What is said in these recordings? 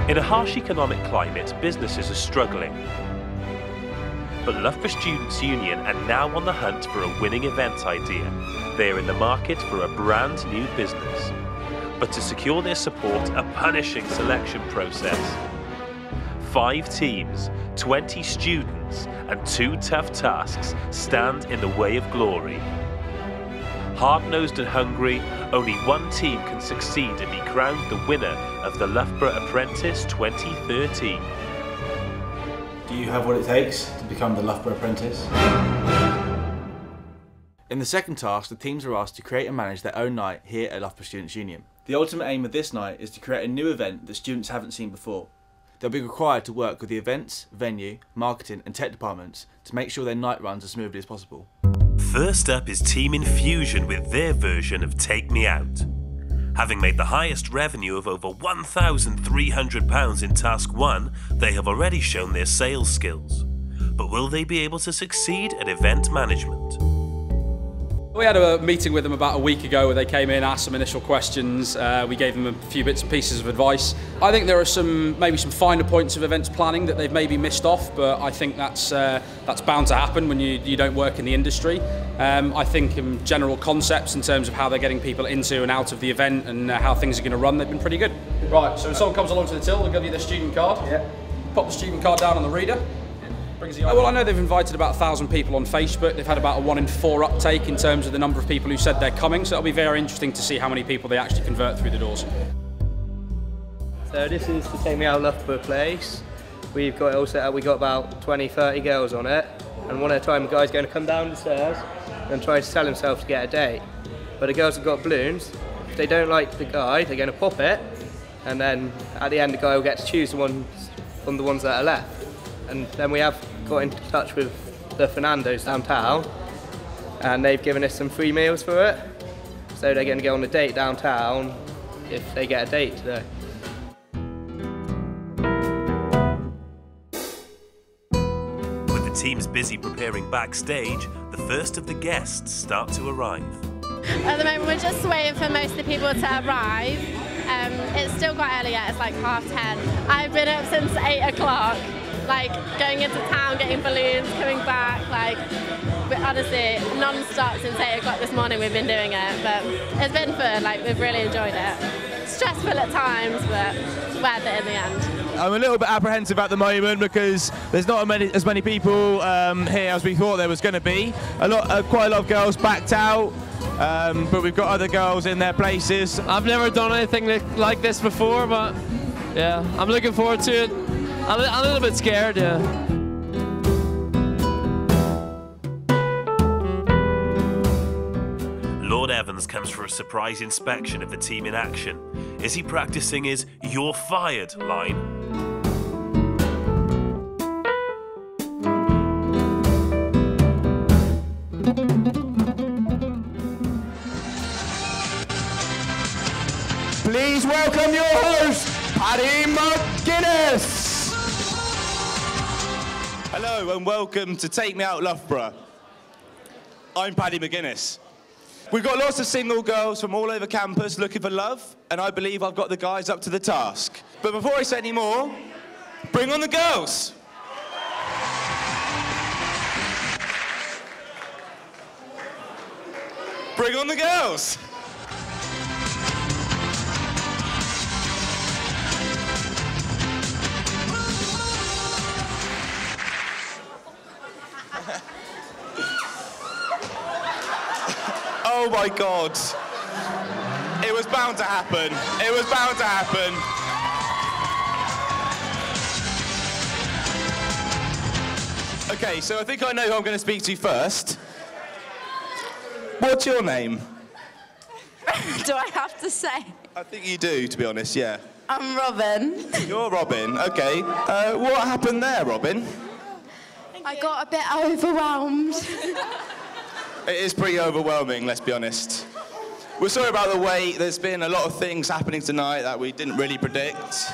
In a harsh economic climate, businesses are struggling. But Loughborough Students' Union are now on the hunt for a winning event idea. They are in the market for a brand new business. But to secure their support, a punishing selection process. 5 teams, 20 students, and 2 tough tasks stand in the way of glory. Hard-nosed and hungry, only one team can succeed and be crowned the winner of the Loughborough Apprentice 2013. Do you have what it takes to become the Loughborough Apprentice? In the second task, the teams are asked to create and manage their own night here at Loughborough Students' Union. The ultimate aim of this night is to create a new event that students haven't seen before. They'll be required to work with the events, venue, marketing and tech departments to make sure their night runs as smoothly as possible. First up is Team Infusion with their version of Take Me Out. Having made the highest revenue of over £1,300 in Task 1, they have already shown their sales skills. But will they be able to succeed at event management? We had a meeting with them about a week ago where they came in, asked some initial questions, we gave them a few bits and pieces of advice. I think there are maybe some finer points of events planning that they've maybe missed off, but I think that's bound to happen when you don't work in the industry. I think in general concepts in terms of how they're getting people into and out of the event and how things are going to run, they've been pretty good. Right, so when someone comes along to the till, they'll give you their student card. Yeah. Pop the student card down on the reader. Well, I know they've invited about 1,000 people on Facebook. They've had about a 1 in 4 uptake in terms of the number of people who said they're coming, so it'll be very interesting to see how many people they actually convert through the doors. So this is to Take Me Out Loughborough Place. We've got it all set up. We've got about 20-30 girls on it, and one at a time the guy's going to come down the stairs and try to sell himself to get a date. But the girls have got balloons. If they don't like the guy, they're going to pop it, and then at the end the guy will get to choose the ones from the ones that are left. And then we have got in touch with the Fernandos downtown, and they've given us some free meals for it. So they're going to go on a date downtown if they get a date today. With the teams busy preparing backstage, the first of the guests start to arrive. At the moment we're just waiting for most of the people to arrive. It's still quite early yet, it's like 10:30. I've been up since 8 o'clock. Like going into town, getting balloons, coming back, like honestly non-stop since 8 o'clock this morning we've been doing it, but it's been fun, like we've really enjoyed it. Stressful at times, but worth it in the end. I'm a little bit apprehensive at the moment because there's not as many people here as we thought there was going to be. Quite a lot of girls backed out, but we've got other girls in their places. I've never done anything like this before, but yeah, I'm looking forward to it. I'm a little bit scared, yeah. Lord Evans comes for a surprise inspection of the team in action. Is he practicing his "you're fired" line? Please welcome your host, Paddy McGuinness. Hello and welcome to Take Me Out Loughborough. I'm Paddy McGuinness. We've got lots of single girls from all over campus looking for love, and I believe I've got the guys up to the task. But before I say any more, bring on the girls. Bring on the girls. Oh my God. It was bound to happen. It was bound to happen. Okay, so I think I know who I'm going to speak to first. What's your name? Do I have to say? I think you do, to be honest, yeah. I'm Robin. You're Robin, okay. What happened there, Robin? I got a bit overwhelmed. It is pretty overwhelming, let's be honest. We're sorry about the wait. There's been a lot of things happening tonight that we didn't really predict.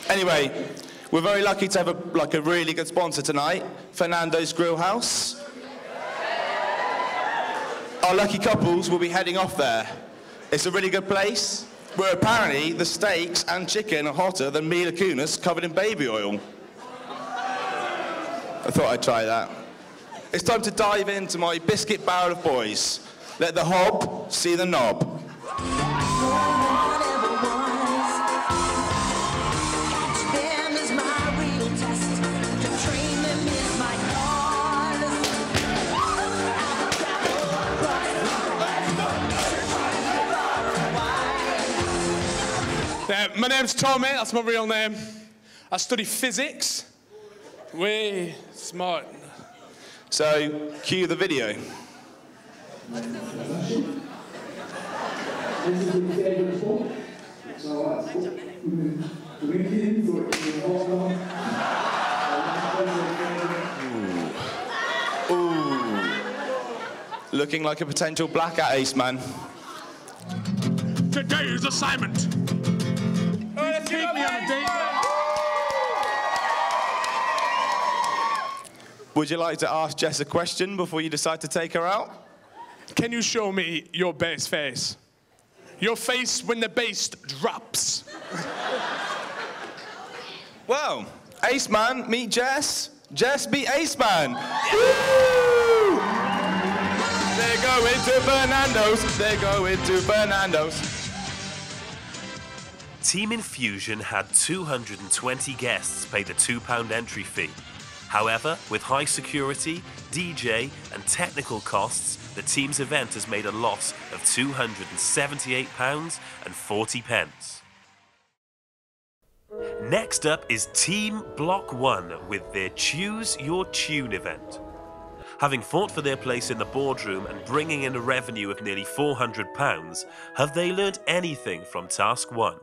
Anyway, we're very lucky to have a really good sponsor tonight, Fernando's Grill House. Our lucky couples will be heading off there. It's a really good place. where apparently the steaks and chicken are hotter than Mila Kunis covered in baby oil. I thought I'd try that. It's time to dive into my biscuit barrel of boys. Let the hob see the knob. My name's Tommy, that's my real name. I study physics. Way smart. So, cue the video. Ooh. Looking like a potential blackout ace, man. Today's assignment. Take me on a date. Would you like to ask Jess a question before you decide to take her out? Can you show me your bass face? Your face when the bass drops. Well, Ace Man, meet Jess. Jess beat Ace Man. They go into Fernando's. They go into Fernando's. Team Infusion had 220 guests pay the £2 entry fee. However, with high security, DJ and technical costs, the team's event has made a loss of £278.40. Next up is Team Block 1 with their Choose Your Tune event. Having fought for their place in the boardroom and bringing in a revenue of nearly £400, have they learned anything from Task 1?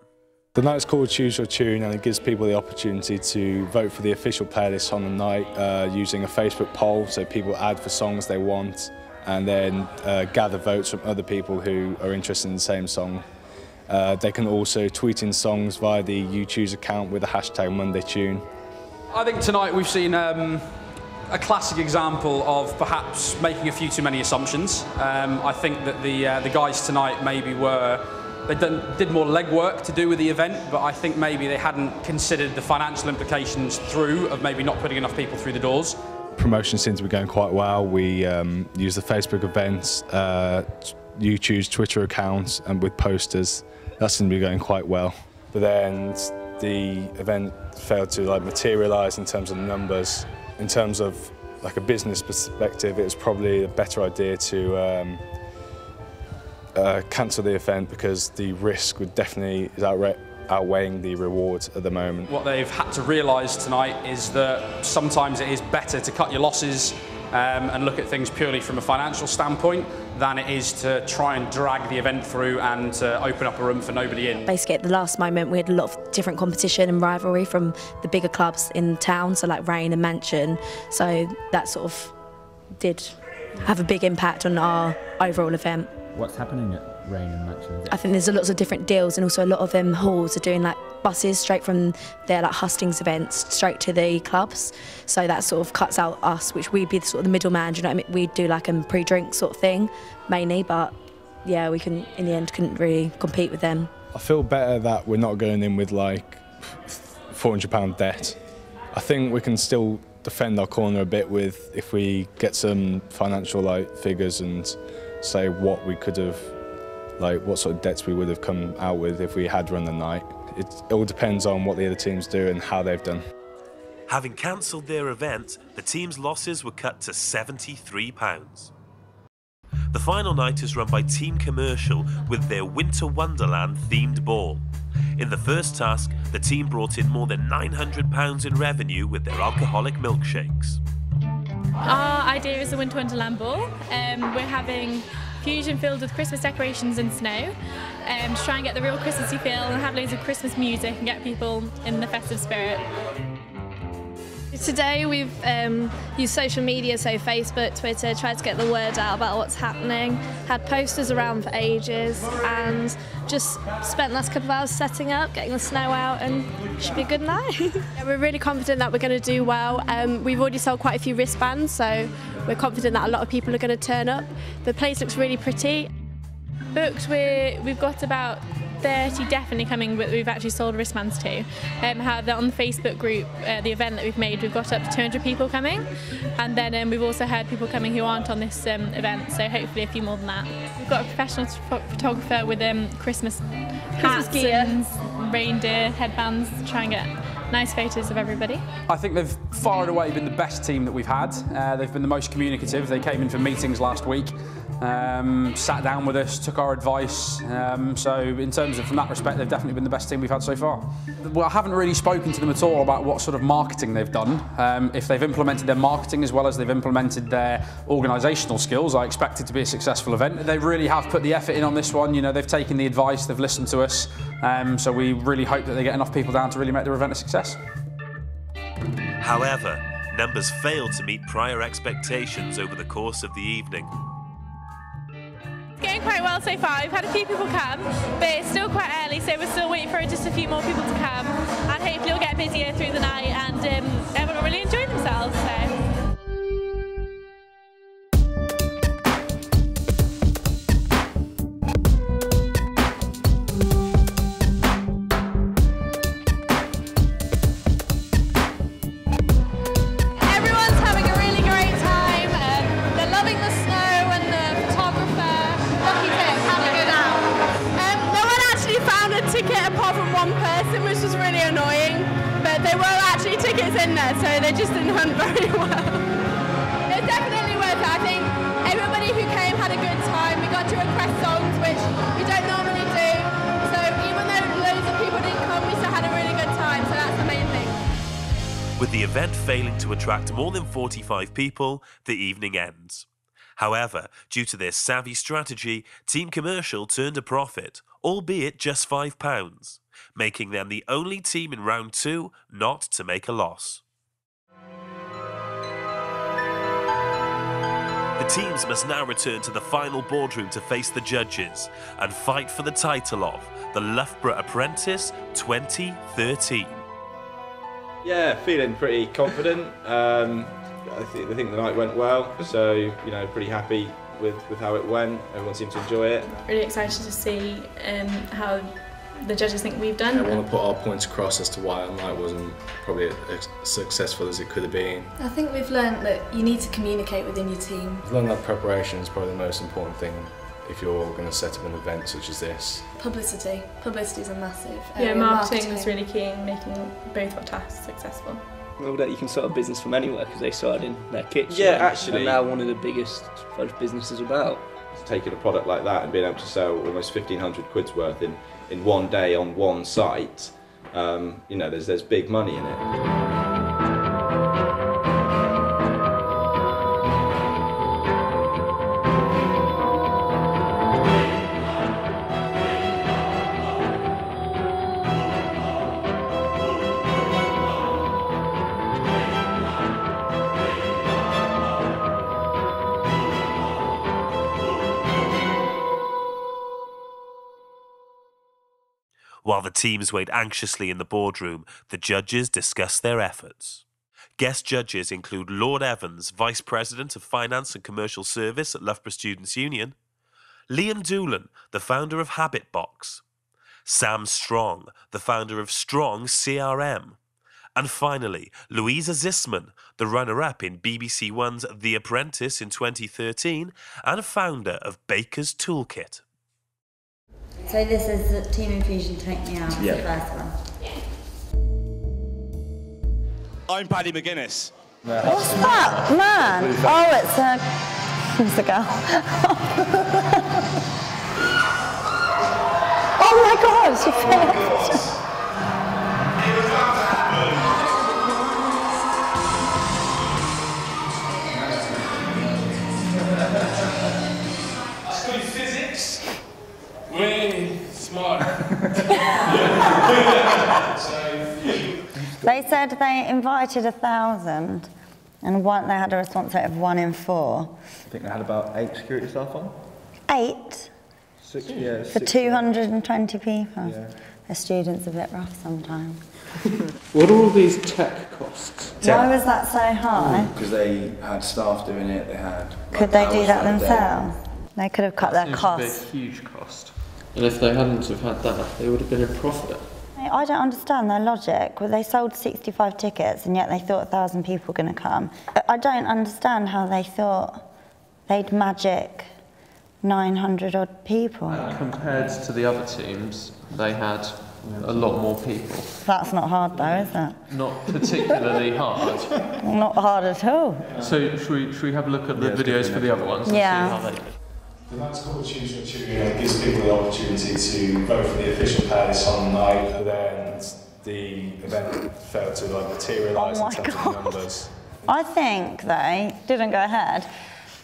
The night's called Choose Your Tune, and it gives people the opportunity to vote for the official playlist on the night using a Facebook poll, so people add for songs they want and then gather votes from other people who are interested in the same song. They can also tweet in songs via the YouChoose account with the hashtag MondayTune. I think tonight we've seen a classic example of perhaps making a few too many assumptions. I think that the guys tonight maybe they did more legwork to do with the event, but I think maybe they hadn't considered the financial implications of maybe not putting enough people through the doors. Promotion seems to be going quite well. We use the Facebook events, YouChoose Twitter accounts, and with posters. That seems to be going quite well. But then the event failed to materialise in terms of numbers. In terms of a business perspective, it was probably a better idea to cancel the event because the risk would definitely is outweighing the reward at the moment. What they've had to realise tonight is that sometimes it is better to cut your losses and look at things purely from a financial standpoint than it is to try and drag the event through and open up a room for nobody in. Basically at the last moment we had a lot of different competition and rivalry from the bigger clubs in town, so like Rain and Mansion, so that sort of did have a big impact on our overall event. What's happening at Rain and Mansion? I think there's lots of different deals, and also a lot of halls are doing buses straight from their hustings events straight to the clubs. So that sort of cuts out us, which we'd be sort of the middleman. Do you know what I mean? We'd do a pre-drink sort of thing mainly, but yeah, we in the end couldn't really compete with them. I feel better that we're not going in with £400 debt. I think we can still defend our corner a bit if we get some financial figures and say what we could have, what sort of debts we would have come out with if we had run the night. It all depends on what the other teams do and how they've done. Having cancelled their event, the team's losses were cut to £73. The final night is run by Team Commercial with their Winter Wonderland themed ball. In the first task, the team brought in more than £900 in revenue with their alcoholic milkshakes. Our idea is the Winter Wonderland ball. We're having fusion filled with Christmas decorations and snow to try and get the real Christmassy feel and have loads of Christmas music and get people in the festive spirit. Today we've used social media, so Facebook, Twitter, tried to get the word out about what's happening, had posters around for ages and just spent the last couple of hours setting up, getting the snow out, and it should be a good night. Yeah, we're really confident that we're going to do well. We've already sold quite a few wristbands, so we're confident that a lot of people are going to turn up. The place looks really pretty. Booked, we've got about 30 definitely coming, but we've actually sold wristbands to. However, on the Facebook group, the event that we've made, we've got up to 200 people coming, and then we've also had people coming who aren't on this event, so hopefully a few more than that. We've got a professional photographer with Christmas hats and reindeer headbands to try and get nice photos of everybody. I think they've far and away been the best team that we've had. They've been the most communicative. They came in for meetings last week, sat down with us, took our advice. So in terms of, from that respect, they've definitely been the best team we've had so far. Well, I haven't really spoken to them at all about what sort of marketing they've done. If they've implemented their marketing as well as they've implemented their organisational skills, I expect it to be a successful event. They really have put the effort in on this one. You know, they've taken the advice, they've listened to us. So we really hope that they get enough people down to really make their event a success. However, numbers failed to meet prior expectations over the course of the evening. It's going quite well so far. We've had a few people come, but it's still quite early, so we're still waiting for just a few more people to come, and hopefully it'll get busier through the night, and everyone will really enjoy themselves. So. Apart from one person, which was really annoying, but there were actually tickets in there, so they just didn't hunt very well. It's definitely worth it. I think everybody who came had a good time. We got to request songs, which we don't normally do, so even though loads of people didn't come, we still had a really good time, so that's the main thing. With the event failing to attract more than 45 people, the evening ends. However, due to their savvy strategy, Team Commercial turned a profit, albeit just £5, making them the only team in round 2 not to make a loss. The teams must now return to the final boardroom to face the judges and fight for the title of the Loughborough Apprentice 2013. Yeah, feeling pretty confident. I think the night went well, so you know, pretty happy with how it went. Everyone seemed to enjoy it. Really excited to see how the judges think we've done. I want to put our points across as to why our night wasn't probably as successful as it could have been. I think we've learned that you need to communicate within your team. I've learned that preparation is probably the most important thing if you're going to set up an event such as this. Publicity. Publicity is a massive area. Yeah, marketing was really key in making both our tasks successful. Well, that you can start a business from anywhere because they started in their kitchen. Yeah, actually. And now one of the biggest fudge businesses about. Taking a product like that and being able to sell almost 1,500 quid's worth in one day on one site, you know, there's big money in it. While the teams wait anxiously in the boardroom, the judges discuss their efforts. Guest judges include Lord Evans, Vice President of Finance and Commercial Service at Loughborough Students' Union, Liam Doolan, the founder of Habitbox, Sam Strong, the founder of Strong CRM, and finally, Louisa Zisman, the runner-up in BBC One's The Apprentice in 2013 and founder of Baker's Toolkit. So this is the Team Infusion Take Me Out, the first one. I'm Paddy McGuinness. What's that, man? Oh, it's a girl. Oh my God, she finished. Study physics. Way smart. They said they invited 1,000 and they had a response rate of 1 in 4. I think they had about 8 security staff on. 8? 6, yeah. For 220 people. Yeah. The students a bit rough sometimes. What are all these tech costs? Why was that so high? Because they had staff doing it, they had... Could they do that themselves? They could have cut their costs. Seems to be a huge cost. And if they hadn't have had that, they would have been in profit. I don't understand their logic. Well, they sold 65 tickets and yet they thought 1,000 people were going to come. I don't understand how they thought they'd magic 900 odd people. Compared to the other teams, they had a lot more people. That's not hard though, is it? Not particularly hard. Not hard at all. So should we have a look at the videos for the other ones and see how they did? The night's called Tunes for Children gives people the opportunity to vote for the official playlist on the night. But then the event failed to materialise in terms of numbers. I think they didn't go ahead,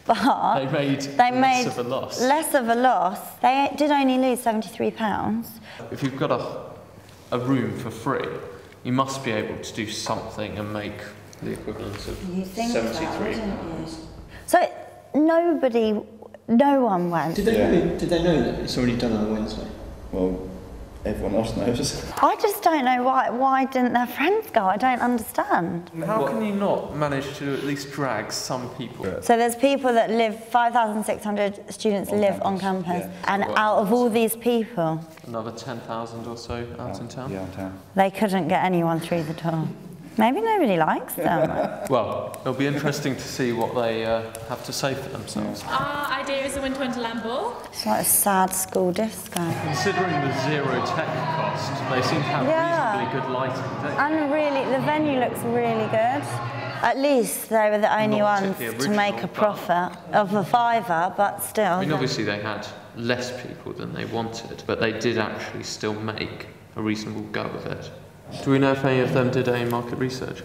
but they made less of a loss. Less of a loss. They did only lose £73. If you've got a room for free, you must be able to do something and make the equivalent of £73. So no one went. Did they know that it's already done on a Wednesday? Well, everyone else knows. I just don't know why didn't their friends go? I don't understand. How can you not manage to at least drag some people? So there's people that live, 5,600 students live on campus, and out of all these people, another 10,000 or so out in town? Yeah, in town. They couldn't get anyone through the door. Maybe nobody likes them. Well, it'll be interesting to see what they have to say for themselves. Our idea is a Winter Wonderland ball. It's like a sad school disco. Considering the zero tech cost, they seem to have reasonably good lighting, don't they? And really, the venue looks really good. At least they were the only ones to make a profit of a £5, but still. I mean, obviously they had less people than they wanted, but they did actually still make a reasonable go of it. Do we know if any of them did any market research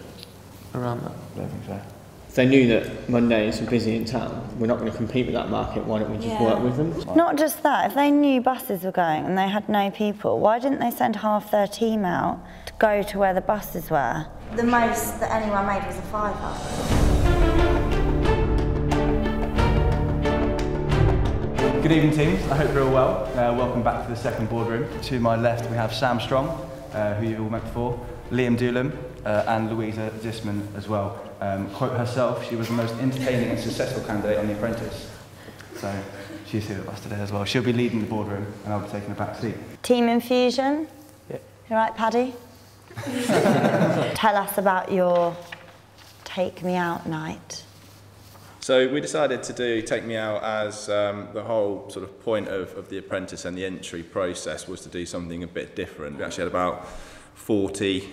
around that? I don't think so. If they knew that Mondays are busy in town, we're not going to compete with that market, why don't we just work with them? Not just that, if they knew buses were going and they had no people, why didn't they send half their team out to go to where the buses were? The most that anyone made was a £5. Good evening, teams. I hope you're all well. Welcome back to the second boardroom. To my left, we have Sam Strong, who you've all met before, Liam Doolan, and Louisa Disman as well. Quote herself, she was the most entertaining and successful candidate on The Apprentice. So she's here with us today as well. She'll be leading the boardroom and I'll be taking a back seat. Team Infusion. Yeah. You right, Paddy? Tell us about your Take Me Out night. So we decided to do Take Me Out as the whole sort of point of The Apprentice and the entry process was to do something a bit different. We actually had about 40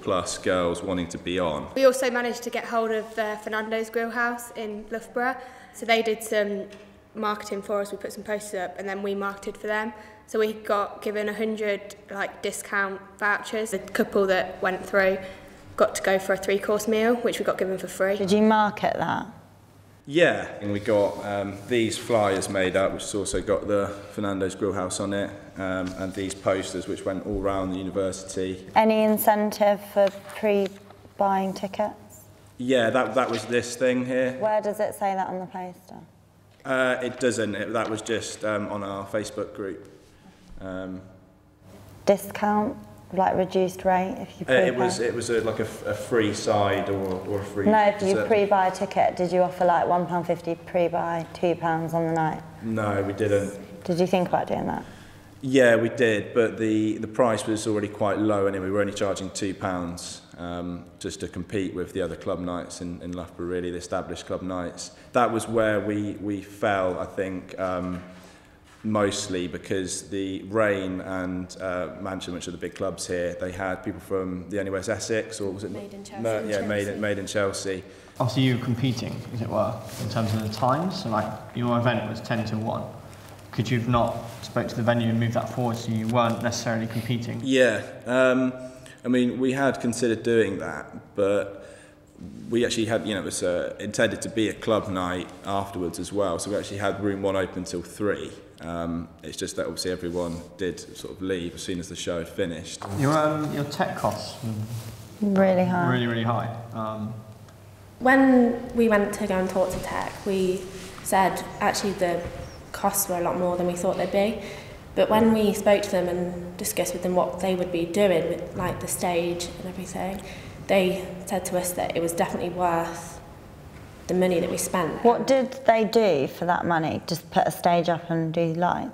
plus girls wanting to be on. We also managed to get hold of the Fernando's Grill House in Loughborough, so they did some marketing for us. We put some posters up and then we marketed for them. So we got given 100 discount vouchers. The couple that went through got to go for a 3-course meal, which we got given for free. Did you market that? Yeah, and we got these flyers made up, which has also got the Fernando's Grill House on it, and these posters which went all around the university. Any incentive for pre-buying tickets? Yeah, that was this thing here. Where does it say that on the poster? It doesn't. That was just on our Facebook group. Discount, reduced rate if you pre-buy? It was like a free side or a free. No, if you pre-buy a ticket, did you offer £1.50 pre-buy, £2 on the night? No, we didn't. Did you think about doing that? Yeah, we did, but the price was already quite low, and we were only charging £2 just to compete with the other club nights in Loughborough, really, the established club nights. That was where we fell, I think, mostly because the Rain and Manchester, which are the big clubs here, they had people from the NUS Essex, or was it? Made in Chelsea. Made in Chelsea. Obviously you were competing, as it were, in terms of the times, so your event was 10 to 1. Could you have not spoke to the venue and moved that forward so you weren't necessarily competing? Yeah, I mean, we had considered doing that, but we actually had, it was intended to be a club night afterwards as well, so we actually had room 1 open till 3. It's just that obviously everyone did sort of leave as soon as the show had finished. Your tech costs were really high. Really high. When we went to go and talk to tech, we said actually the costs were a lot more than we thought they'd be. But when we spoke to them and discussed with them what they would be doing with the stage and everything, they said to us that it was definitely worth the money that we spent. What did they do for that money? Just put a stage up and do lights?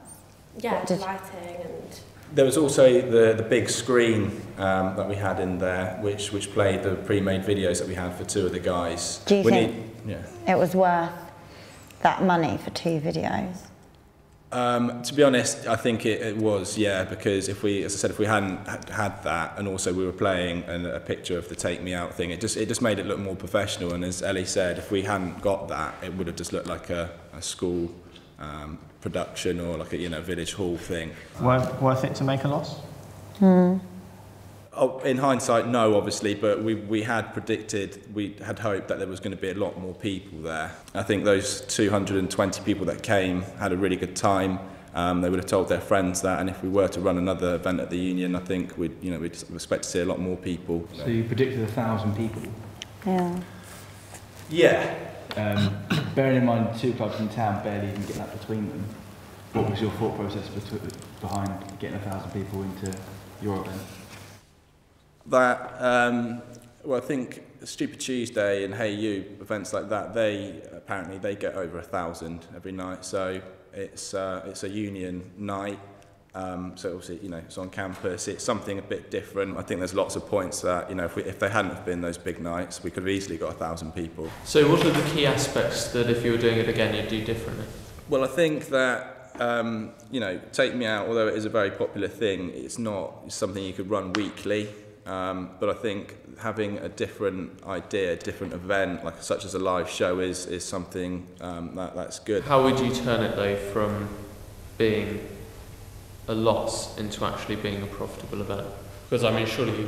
Yeah, the lighting and... There was also the big screen that we had in there, which played the pre-made videos that we had for 2 of the guys. Do you think it was worth that money for 2 videos? To be honest, I think it was, yeah, because if we, as I said, if we hadn't had that, and also we were playing a picture of the Take Me Out thing, it just made it look more professional. And as Ellie said, if we hadn't got that, it would have just looked like a school production or like a village hall thing. Worth it to make a loss? Oh, in hindsight, no, obviously, but we had predicted, we had hoped that there was going to be a lot more people there. I think those 220 people that came had a really good time. They would have told their friends that, and if we were to run another event at the Union, I think we'd expect to see a lot more people. So you predicted 1,000 people? Yeah. Yeah. Bearing in mind 2 clubs in town barely even get that between them, what was your thought process behind getting 1,000 people into your event? That, well, I think Stupid Tuesday and Hey You, events like that, apparently they get over 1,000 every night. So it's a union night. So obviously, it's on campus. It's something a bit different. I think there's lots of points that, if they hadn't have been those big nights, we could have easily got 1,000 people. So what are the key aspects that if you were doing it again, you'd do differently? Well, I think that, Take Me Out, although it is a very popular thing, it's not something you could run weekly. But I think having a different idea, a different event, like such as a live show, is something that's good. How would you turn it though from being a loss into actually being a profitable event? Because I mean, surely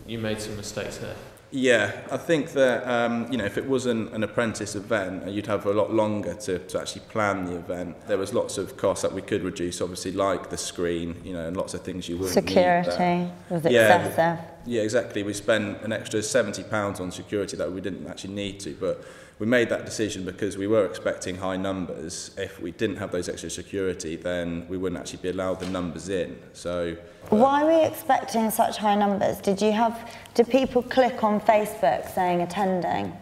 you made some mistakes there. Yeah, I think that if it wasn't an apprentice event, you'd have a lot longer to actually plan the event. There was lots of costs that we could reduce, obviously, like the screen, and lots of things you wouldn't need there. Security was excessive. Yeah, exactly. We spent an extra £70 on security that we didn't actually need to, but we made that decision because we were expecting high numbers. If we didn't have those extra security, then we wouldn't actually be allowed the numbers in. So. Why were you expecting such high numbers? Did people click on Facebook saying attending?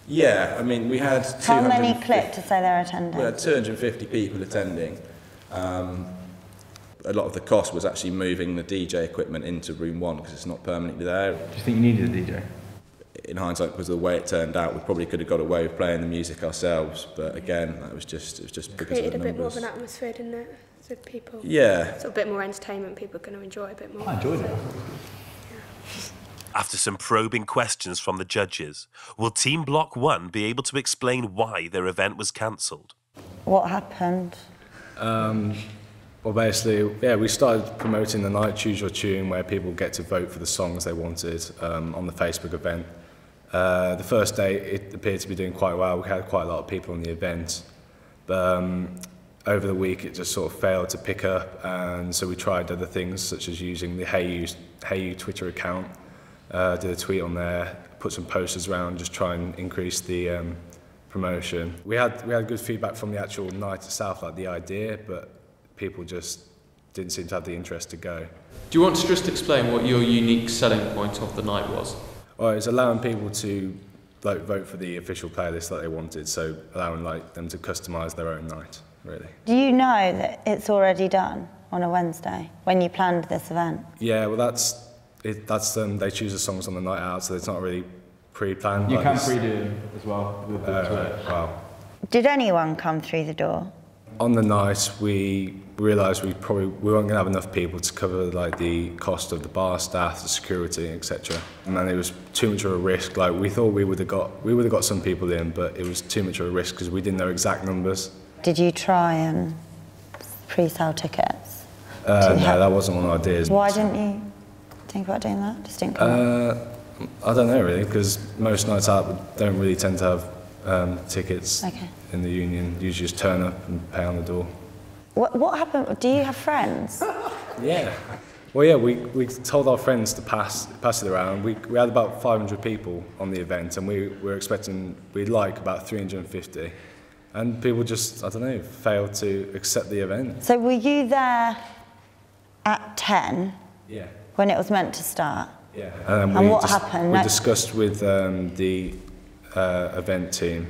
Yeah, I mean, we had... How many clicked to say they're attending? We had 250 people attending. A lot of the cost was actually moving the DJ equipment into room 1 because it's not permanently there. Do you think you needed a DJ? In hindsight, because of the way it turned out, we probably could have got away with playing the music ourselves. But again, it was just because of the numbers. Created a bit more of an atmosphere, didn't it? With people. Yeah. Sort of a bit more entertainment, people can enjoy a bit more. I enjoyed it. After some probing questions from the judges, will Team Block 1 be able to explain why their event was cancelled? What happened? Well, basically, yeah, we started promoting the night Choose Your Tune, where people get to vote for the songs they wanted on the Facebook event. The first day, it appeared to be doing quite well. We had quite a lot of people on the event. But over the week, it just sort of failed to pick up, and so we tried other things, such as using the Hey You Twitter account, did a tweet on there, put some posters around, just try and increase the promotion. We had good feedback from the actual night itself, like the idea, but people just didn't seem to have the interest to go. Do you want to just explain what your unique selling point of the night was? Well, it's allowing people to vote for the official playlist that they wanted, so allowing them to customise their own night, really. Do you know that it's already done on a Wednesday when you planned this event? Yeah, well, that's them. They choose the songs on the night out, so it's not really pre-planned. You can pre-do them as well. Wow. Did anyone come through the door? On the night, we realised we weren't going to have enough people to cover the cost of the bar staff, the security, etc. And then it was too much of a risk. We thought we would have got some people in, but it was too much of a risk because we didn't know exact numbers. Did you try and pre-sell tickets? No, that wasn't one of our ideas. Why didn't you think about doing that? Just didn't come up? I don't know really, because most nights out don't really tend to have tickets in the Union. You usually just turn up and pay on the door. What happened? Do you have friends? Yeah. Well, yeah, we told our friends to pass it around. We had about 500 people on the event, and we were expecting we'd like about 350. And people just, I don't know, failed to accept the event. So were you there at 10? Yeah. When it was meant to start? Yeah. And what happened? We discussed with the event team,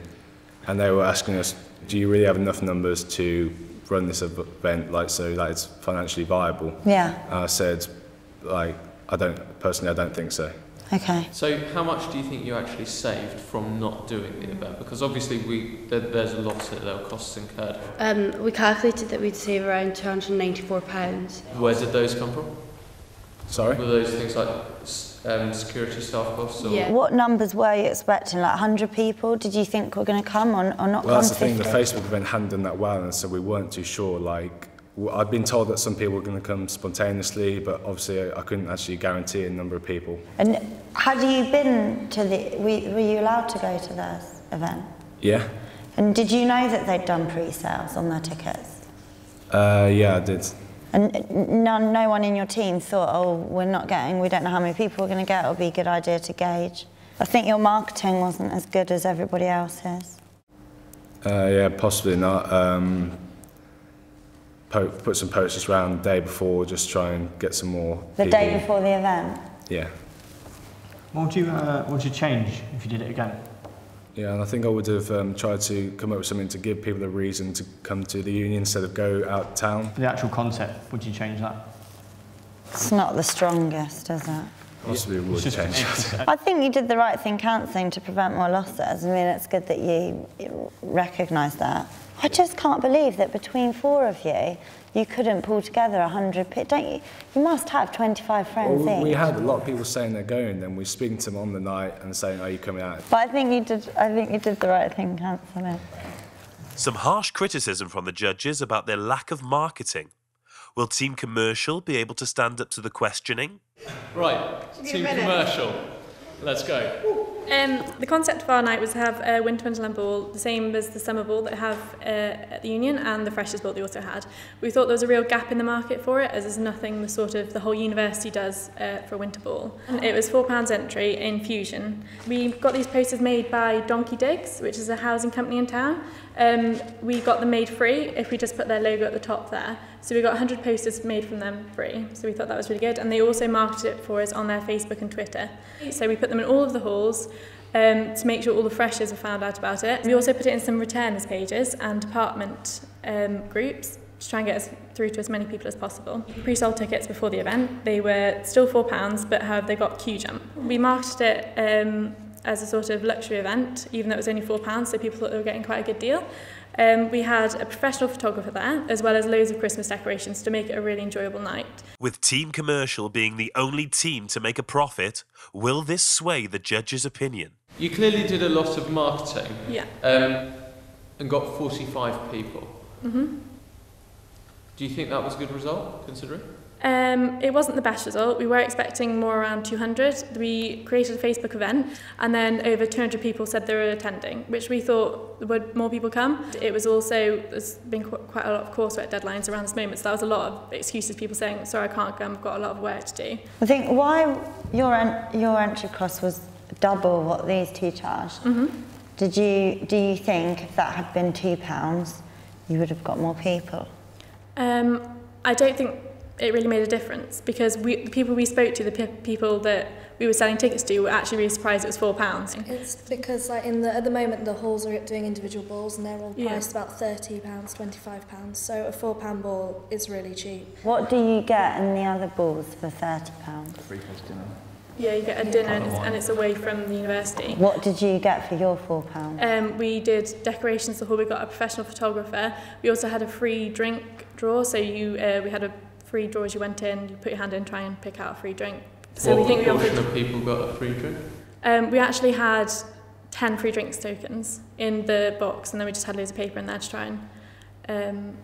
and they were asking us, do you really have enough numbers to run this event like so that it's financially viable. Yeah. And I said, like, I don't think so. Okay. So how much do you think you actually saved from not doing the event? Because obviously there's a lot of there costs incurred. We calculated that we'd save around £294. Where did those come from? Sorry? Were those things like security staff costs? Or? Yeah. What numbers were you expecting? Like 100 people? Did you think were going to come or not Well, come? that's the thing. 50? The Facebook event hadn't done that well, and so we weren't too sure. Like, I'd been told that some people were going to come spontaneously, but obviously I couldn't actually guarantee a number of people. And had you been to the? Were you allowed to go to this event? Yeah. And did you know that they'd done pre-sales on their tickets? Yeah, I did. And no one in your team thought, oh, we don't know how many people we're going to get, it'll be a good idea to gauge. I think your marketing wasn't as good as everybody else's. Yeah, possibly not. Put some posters around the day before, just try and get some more The people. day before the event? Yeah. What would you change if you did it again? Yeah, and I think I would have tried to come up with something to give people a reason to come to the union instead of go out of town. For the actual concept, would you change that? It's not the strongest, is it? Possibly would change that. I think you did the right thing cancelling to prevent more losses. I mean, it's good that you recognise that. I just can't believe that between 4 of you, you couldn't pull together 100 people. Don't you? You must have 25 friends Well, each. we had a lot of people saying they're going, then we're speaking to them on the night and saying, are you coming out? But I think you did the right thing cancelling. Some harsh criticism from the judges about their lack of marketing. Will Team Commercial be able to stand up to the questioning? Right, Team Commercial, let's go. The concept of our night was to have a Winter Wonderland ball, the same as the summer ball that I have at the Union, and the Freshers ball they also had. We thought there was a real gap in the market for it, as there's nothing the whole university does for a winter ball. And it was £4 entry in Fusion. We got these posters made by Donkey Digs, which is a housing company in town. We got them made free if we just put their logo at the top there. So we got 100 posters made from them free. So we thought that was really good. And they also marketed it for us on their Facebook and Twitter. So we put them in all of the halls to make sure all the freshers were found out about it. We also put it in some returners pages and department groups to try and get us through to as many people as possible. Pre-sold tickets before the event. They were still £4, but however, they got queue jump. We marketed it as a sort of luxury event, even though it was only £4, so people thought they were getting quite a good deal. We had a professional photographer there, as well as loads of Christmas decorations to make it a really enjoyable night. With Team Commercial being the only team to make a profit, will this sway the judges' opinion? You clearly did a lot of marketing. Yeah. And got 45 people. Mm-hmm. Do you think that was a good result, considering? It wasn't the best result. We were expecting more around 200. We created a Facebook event, and then over 200 people said they were attending, which we thought would more people come. It was also, there's been quite a lot of coursework deadlines around this moment, so that was a lot of excuses, people saying, sorry, I can't come, I've got a lot of work to do. I think why your entry cost was double what these two charged. Mm-hmm. Do you think if that had been £2, you would have got more people? I don't think it really made a difference, because the people we spoke to, the people that we were selling tickets to, were actually really surprised it was £4. It's because like at the moment the halls are doing individual balls and they're all priced about £30, £25, so a £4 ball is really cheap. What do you get in the other balls for £30? Three-course dinner. Yeah, you get a dinner and it's away from the university. What did you get for your £4? We did decorations the hall, we got a professional photographer. We also had a free drink draw, so we had a free draw as you went in, you put your hand in, try and pick out a free drink. So what proportion of people got a free drink? We actually had 10 free drinks tokens in the box, and then we just had loads of paper in there to try and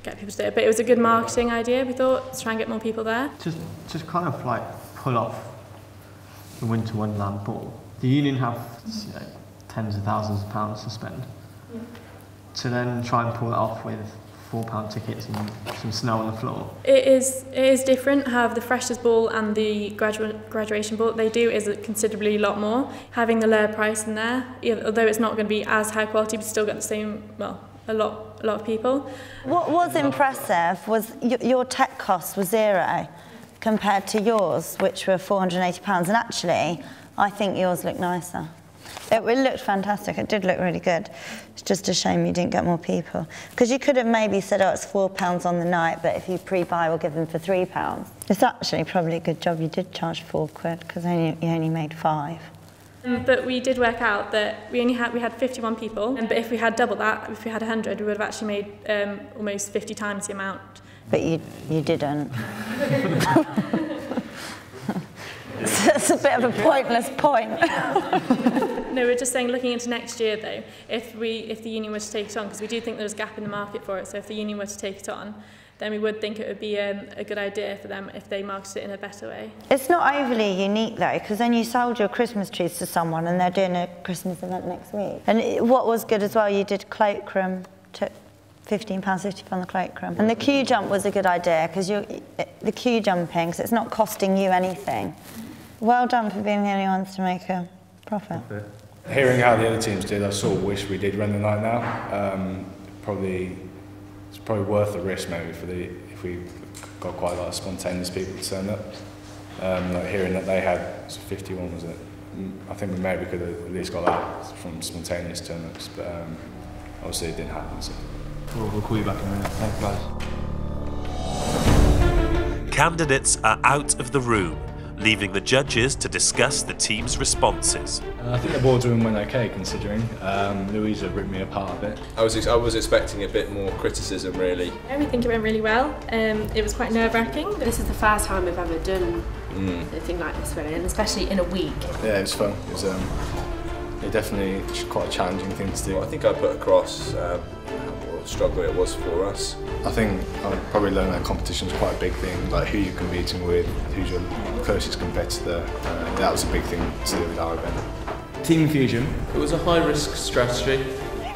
get people to do it. But it was a good marketing idea, we thought, to try and get more people there. Just kind of like pull off the Winter Wonderland ball. The union have tens of thousands of pounds to spend. Yeah. To then try and pull it off with £4 tickets and some snow on the floor. It is different. However, the Freshers' Ball and the graduation ball, they do is considerably a lot more. Having the lower price in there, although it's not going to be as high quality, but still get the same, well, a lot of people. What was impressive was your tech costs were zero compared to yours, which were £480. And actually, I think yours looked nicer. It looked fantastic. It did look really good. It's just a shame you didn't get more people. Because you could have maybe said, oh, it's £4 on the night, but if you pre-buy, we'll give them for £3. It's actually probably a good job you did charge £4 because you only made 5. But we did work out that we had 51 people, but if we had double that, if we had 100, we would have actually made almost 50 times the amount. But you didn't. It's a bit of a pointless point. No, we're just saying, looking into next year though, if the union were to take it on, because we do think there's a gap in the market for it, so if the union were to take it on, then we would think it would be a good idea for them if they marketed it in a better way. It's not overly unique though, because then you sold your Christmas trees to someone and they're doing a Christmas event next week. And what was good as well, you did cloakroom, took £15.50 on the cloakroom. And the queue jump was a good idea, because the queue jumping, because it's not costing you anything. Well done for being the only ones to make a profit. Hearing how the other teams did, I sort of wish we did run the night now. It's probably worth the risk maybe if we got quite a lot of spontaneous people to turn up. Like hearing that they had 51, was it? I think we maybe could have at least got that from spontaneous turn-ups, but obviously it didn't happen. So. We'll call you back in a minute. Thanks, guys. Candidates are out of the room, leaving the judges to discuss the team's responses. I think the boardroom went okay, considering. Louisa ripped me apart a bit. I was expecting a bit more criticism, really. We think it went really well. It was quite nerve-wracking. This is the first time we've ever done anything like this, really, and especially in a week. Yeah, it was fun. It was definitely quite a challenging thing to do. Well, I think I put across how struggle it was for us. I think I probably learned that competition is quite a big thing, like who you're competing with, who's your closest competitor. That was a big thing to do with our event. Team Fusion. It was a high-risk strategy.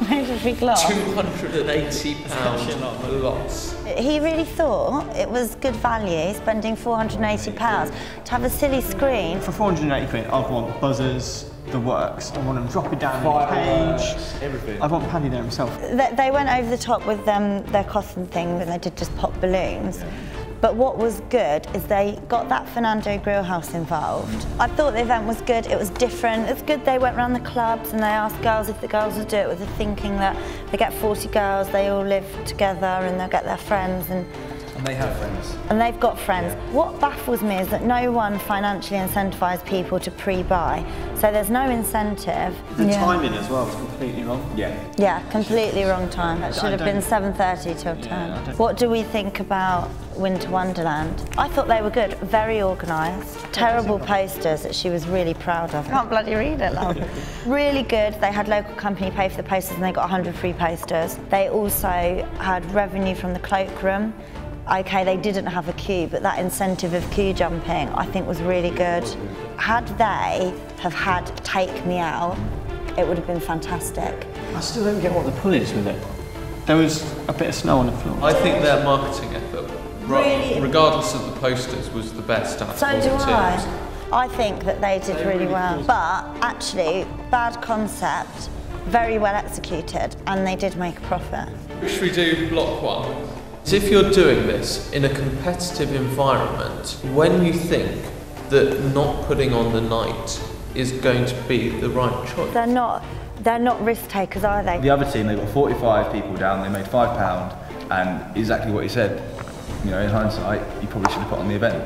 Made a big loss. £280 loss. He really thought it was good value, spending £480 to have a silly screen. For £480, I want buzzers, the works. I want them dropping down the page. Everything. I want Paddy there himself. They went over the top with their costume thing when they did just pop balloons. Yeah. But what was good is they got that Fernando Grillhouse involved. I thought the event was good, it was different. It's good they went around the clubs and they asked girls if the girls would do it with the thinking that they get 40 girls, they all live together and they'll get their friends. And they have friends. And they've got friends. Yeah. What baffles me is that no one financially incentivised people to pre-buy. So there's no incentive. The timing as well was completely wrong. Yeah, completely wrong time. It should have been 7:30 till 10. What do we think about Winter Wonderland? I thought they were good, very organised. Terrible posters that she was really proud of. I can't bloody read it, love. Really good. They had local company pay for the posters and they got 100 free posters. They also had revenue from the cloakroom. Okay, they didn't have a queue, but that incentive of queue jumping I think was really good. Had they have had Take Me Out, it would have been fantastic. I still don't get what the pull is with it. There was a bit of snow on the floor. I think their marketing effort, regardless of the posters, was the best out of all the teams. So do I. I think that they did really well. But actually, bad concept, very well executed, and they did make a profit. Should we do block 1? If you're doing this in a competitive environment, when you think that not putting on the night is going to be the right choice? They're not risk takers, are they? The other team, they got 45 people down, they made £5, and exactly what he said, you know, in hindsight, you probably should have put on the event.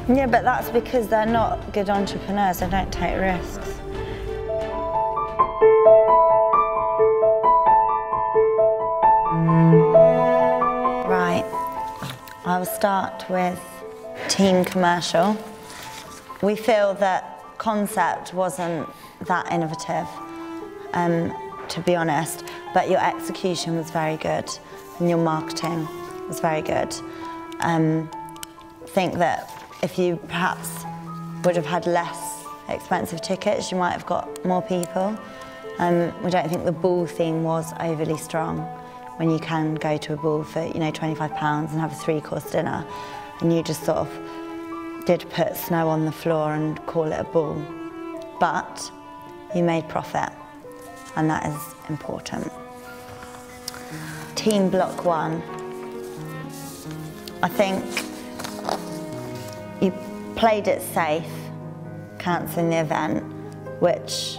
Yeah, but that's because they're not good entrepreneurs, they don't take risks. Right, I will start with team commercial. We feel that concept wasn't that innovative, to be honest, but your execution was very good and your marketing was very good. I think that if you perhaps would have had less expensive tickets, you might have got more people. We don't think the ball theme was overly strong. When you can go to a ball for, you know, £25 and have a 3-course dinner, and you just sort of did put snow on the floor and call it a ball. But you made profit, and that is important. Team block 1. I think you played it safe, cancelling the event, which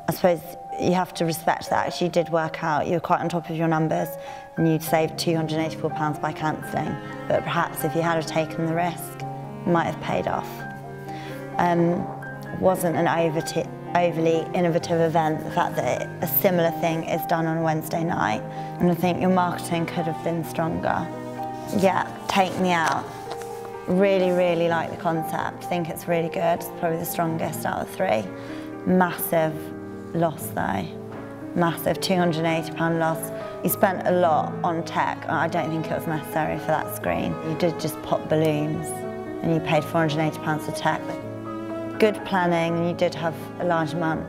I suppose you have to respect that actually you did work out, you were quite on top of your numbers and you'd saved £284 by cancelling. But perhaps if you had have taken the risk, it might have paid off. Wasn't an overly innovative event, the fact that a similar thing is done on a Wednesday night. And I think your marketing could have been stronger. Yeah, Take Me Out. Really, really like the concept. Think it's really good. It's probably the strongest out of the three. Massive loss though. Massive £280 loss. You spent a lot on tech, and I don't think it was necessary for that screen. You did just pop balloons, and you paid £480 for tech. Good planning, and you did have a large amount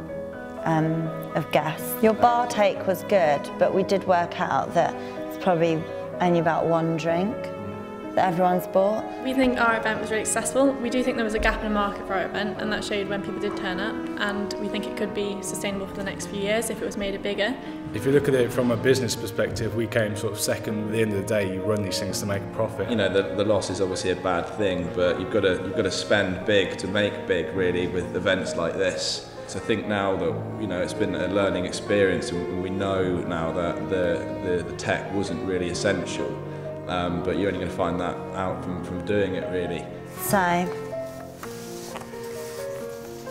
of guests. Your bar take was good, but we did work out that it's probably only about one drink that everyone's bought. We think our event was really successful. We do think there was a gap in the market for our event, and that showed when people did turn up, and we think it could be sustainable for the next few years if it was made a bigger. If you look at it from a business perspective, we came sort of second. At the end of the day, you run these things to make a profit. You know, the loss is obviously a bad thing, but you've got to spend big to make big, really, with events like this. So I think now that, you know, it's been a learning experience, and we know now that the tech wasn't really essential. But you're only going to find that out from doing it, really. So,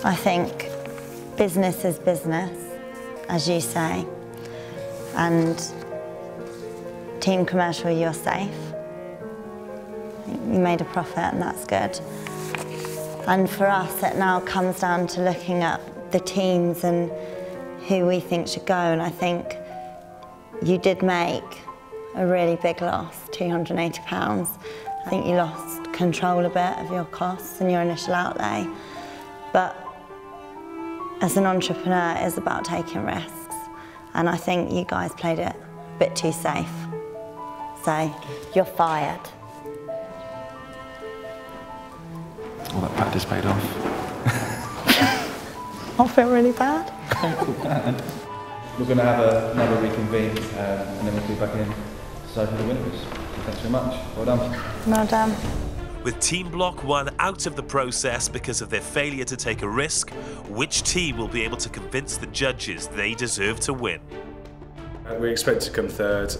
I think business is business, as you say, and team commercial, you're safe. You made a profit, and that's good. And for us, it now comes down to looking at the teams and who we think should go, and I think you did make a really big loss, £280. I think you lost control a bit of your costs and your initial outlay. But as an entrepreneur, it is about taking risks. And I think you guys played it a bit too safe. So, you're fired. All that practice paid off. I feel really bad. We're going to have another reconvene, and then we'll be back in. So for the winners. Thanks very much. Well done. Well done. With Team Block 1 out of the process because of their failure to take a risk, which team will be able to convince the judges they deserve to win? We expect to come third.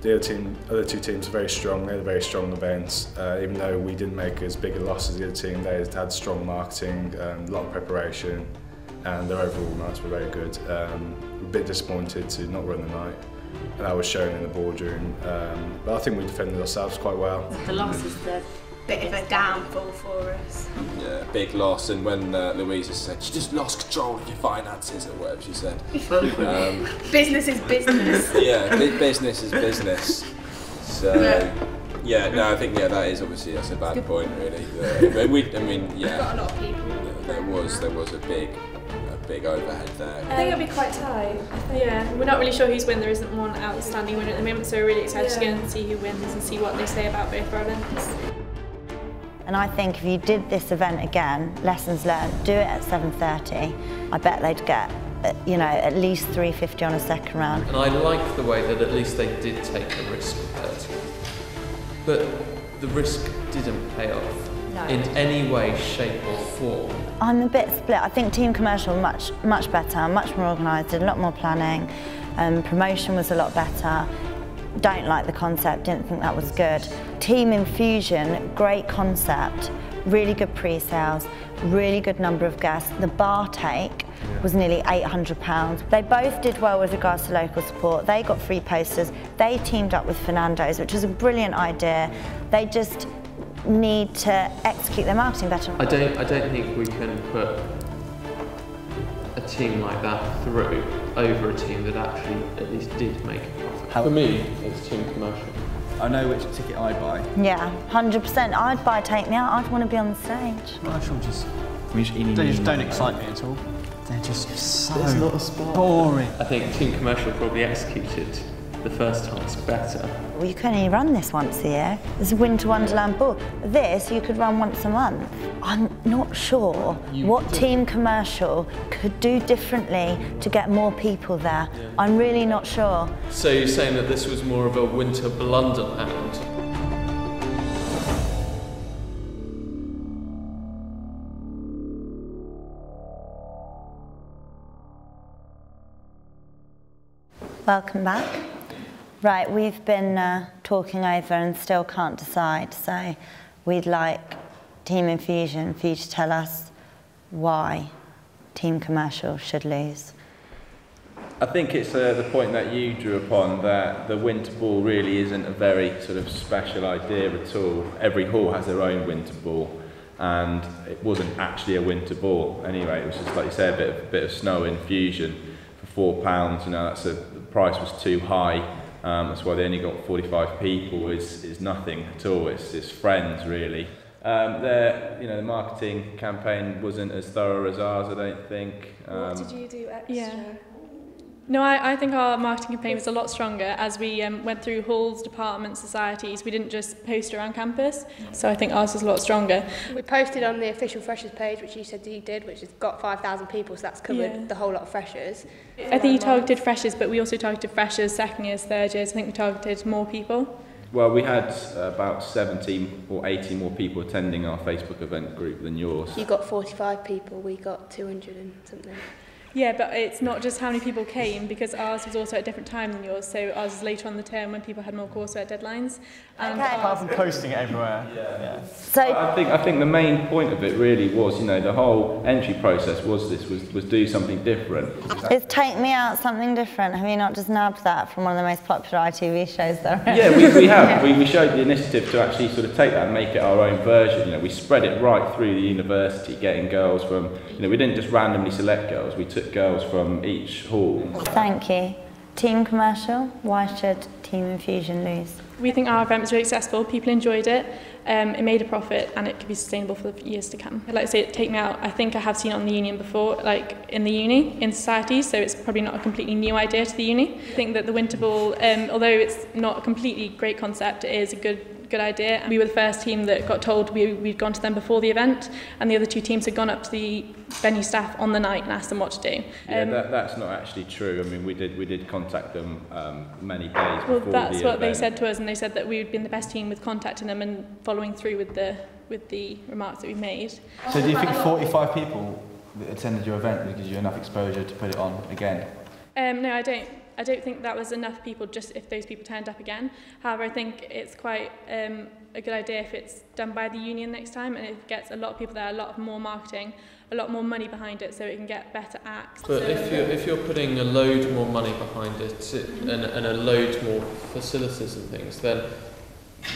The other two teams are very strong. They had very strong events. Even though we didn't make as big a loss as the other team, they had strong marketing, a lot of preparation, and their overall nights were very good. We're a bit disappointed to not run the night. And that was shown in the boardroom, but I think we defended ourselves quite well. The loss is the bit of a downfall for us. Yeah, big loss, and when Louisa said she just lost control of your finances or whatever she said. Business is business. Yeah, business is business. So yeah, no, I think that is obviously that's a bad point, really. I mean, yeah. Got a lot of people. There was a big overhead there. I think it'll be quite tight. Yeah, we're not really sure who's win. There isn't one outstanding winner at the moment, so we're really excited to go and see who wins and see what they say about both our events. And I think if you did this event again, lessons learned, do it at 7:30. I bet they'd get, you know, at least 350 on a second round. And I like the way that at least they did take the risk with it. But the risk didn't pay off in any way, shape or form. I'm a bit split. I think Team Commercial much better, much more organised, did a lot more planning. Promotion was a lot better. Don't like the concept, didn't think that was good. Team Infusion, great concept, really good pre-sales, really good number of guests. The bar take was nearly £800. They both did well with regards to local support. They got free posters. They teamed up with Fernando's, which was a brilliant idea. They just need to execute their marketing better. I don't think we can put a team like that through over a team that actually at least did make a profit. For me, it's Team Commercial. I know which ticket I'd buy. Yeah, 100%. I'd buy Take Me Out. I'd want to be on the stage. Commercial they just don't excite me at all. They're just so It's not a sport. boring. I think Team Commercial probably executed the first task better. Well, you can only run this once a year. It's a Winter Wonderland Ball. This you could run once a month. I'm not sure what Team Commercial could do differently to get more people there. Yeah. I'm really not sure. So you're saying that this was more of a Winter Blunderland? Welcome back. Right, we've been talking over and still can't decide, so we'd like Team Infusion for you to tell us why Team Commercial should lose. I think it's the point that you drew upon, that the winter ball really isn't a very sort of special idea at all. Every hall has their own winter ball, and it wasn't actually a winter ball anyway. It was just, like you said, a bit of snow infusion for £4. You know, the price was too high. That's why they only got 45 people. Is nothing at all. It's friends really. The marketing campaign wasn't as thorough as ours, I don't think. What did you do extra? Yeah. No, I think our marketing campaign was a lot stronger as we went through halls, departments, societies. We didn't just post around campus, so I think ours was a lot stronger. We posted on the official freshers page, which you said you did, which has got 5,000 people, so that's covered the whole lot of freshers. I think you targeted freshers, but we also targeted freshers, second years, third years. I think we targeted more people. Well, we had about 17 or 80 more people attending our Facebook event group than yours. You got 45 people, we got 200 and something. Yeah, but it's not just how many people came, because ours was also at a different time than yours. So ours was later on the term when people had more coursework deadlines. And apart from posting it everywhere. Yeah. So I think the main point of it really was, the whole entry process was do something different. Is Take Me Out something different? Have you not just nabbed that from one of the most popular ITV shows there is? Yeah, we have. We showed the initiative to actually sort of take that and make it our own version. We spread it right through the university, getting girls from, we didn't just randomly select girls. We took girls from each hall. Thank you. Team Commercial, why should Team Infusion lose? We think our event was really successful, people enjoyed it, it made a profit and it could be sustainable for the years to come. I'd like to say Take Me Out, I think I have seen it on the union before, like in the uni, in societies, so it's probably not a completely new idea to the uni. I think that the winter ball, although it's not a completely great concept, it is a good idea. And we were the first team that got told we'd gone to them before the event, and the other two teams had gone up to the venue staff on the night and asked them what to do. Yeah, that's not actually true. I mean, we did contact them many days before the event. Well, that's what they said to us, and they said that we had been the best team with contacting them and following through with the remarks that we made. So do you think 45 people that attended your event gives you enough exposure to put it on again? No, I don't. I don't think that was enough people just if those people turned up again. However, I think it's quite a good idea if it's done by the union next time and it gets a lot of people there, a lot more marketing, a lot more money behind it so it can get better acts. But if you're putting a load more money behind it and a load more facilities and things, then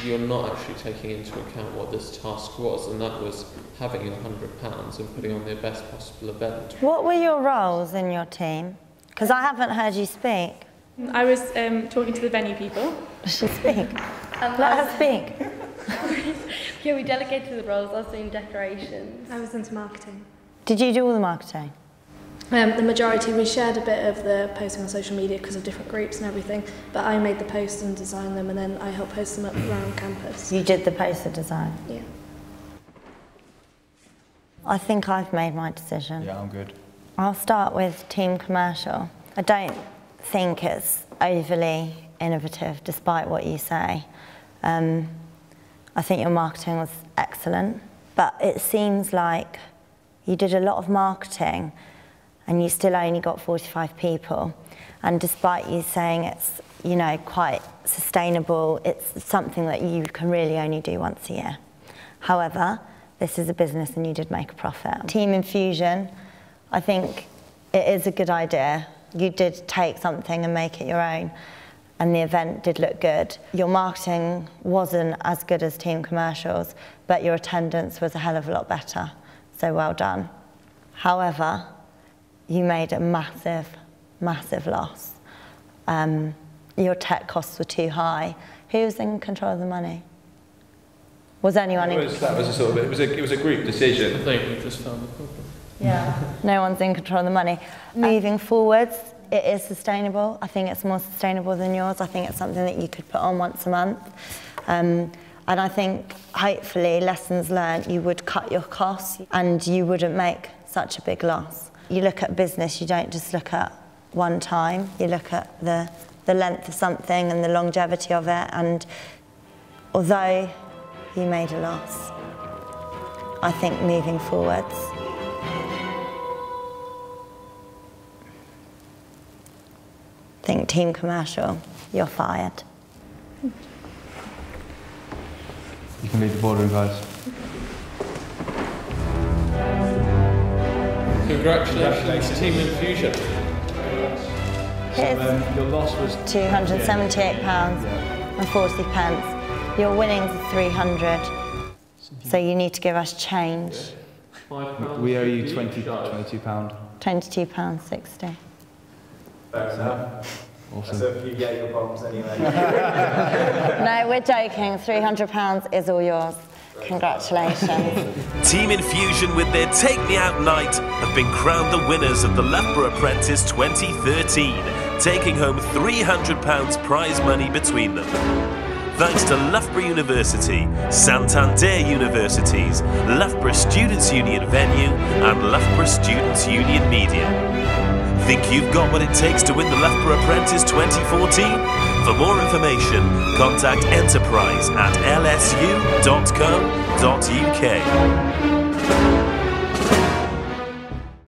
you're not actually taking into account what this task was, and that was having £100 and putting on the best possible event. What were your roles in your team? Because I haven't heard you speak. I was talking to the venue people. Does she speak? Let her speak. Yeah, we delegated the roles. I was doing decorations. I was into marketing. Did you do all the marketing? The majority, we shared a bit of the posting on social media because of different groups and everything, but I made the posts and designed them, and then I helped post them up around campus. You did the poster design? Yeah. I think I've made my decision. Yeah, I'm good. I'll start with Team Commercial. I don't think it's overly innovative, despite what you say. I think your marketing was excellent, but it seems like you did a lot of marketing and you still only got 45 people. And despite you saying it's, quite sustainable, it's something that you can really only do once a year. However, this is a business and you did make a profit. Team Infusion, I think it is a good idea. You did take something and make it your own, and the event did look good. Your marketing wasn't as good as Team Commercial's, but your attendance was a hell of a lot better, so well done. However, you made a massive, massive loss. Your tech costs were too high. Who was in control of the money? Was anyone in control? That was a sort of, it was a group decision. I think we just found the problem. Yeah, no one's in control of the money. Moving forwards, it is sustainable. I think it's more sustainable than yours. I think it's something that you could put on once a month. And I think, hopefully, lessons learned, you would cut your costs and you wouldn't make such a big loss. You look at business, you don't just look at one time. You look at the length of something and the longevity of it. And although you made a loss, I think moving forwards, think team commercial, you're fired. You can leave the boardroom, guys. Congratulations, Team Infusion. Here's your loss was £278.40. Your winnings are 300. So you need to give us change. We owe you £22. £22.60. Fair enough. Awesome. That's a few Jaeger bombs anyway. No, we're joking. £300 is all yours. Congratulations. Team Infusion, with their Take Me Out night, have been crowned the winners of the Loughborough Apprentice 2013, taking home £300 prize money between them. Thanks to Loughborough University, Santander Universities, Loughborough Students' Union Venue and Loughborough Students' Union Media. Think you've got what it takes to win the Loughborough Apprentice 2014? For more information, contact enterprise@lsu.co.uk.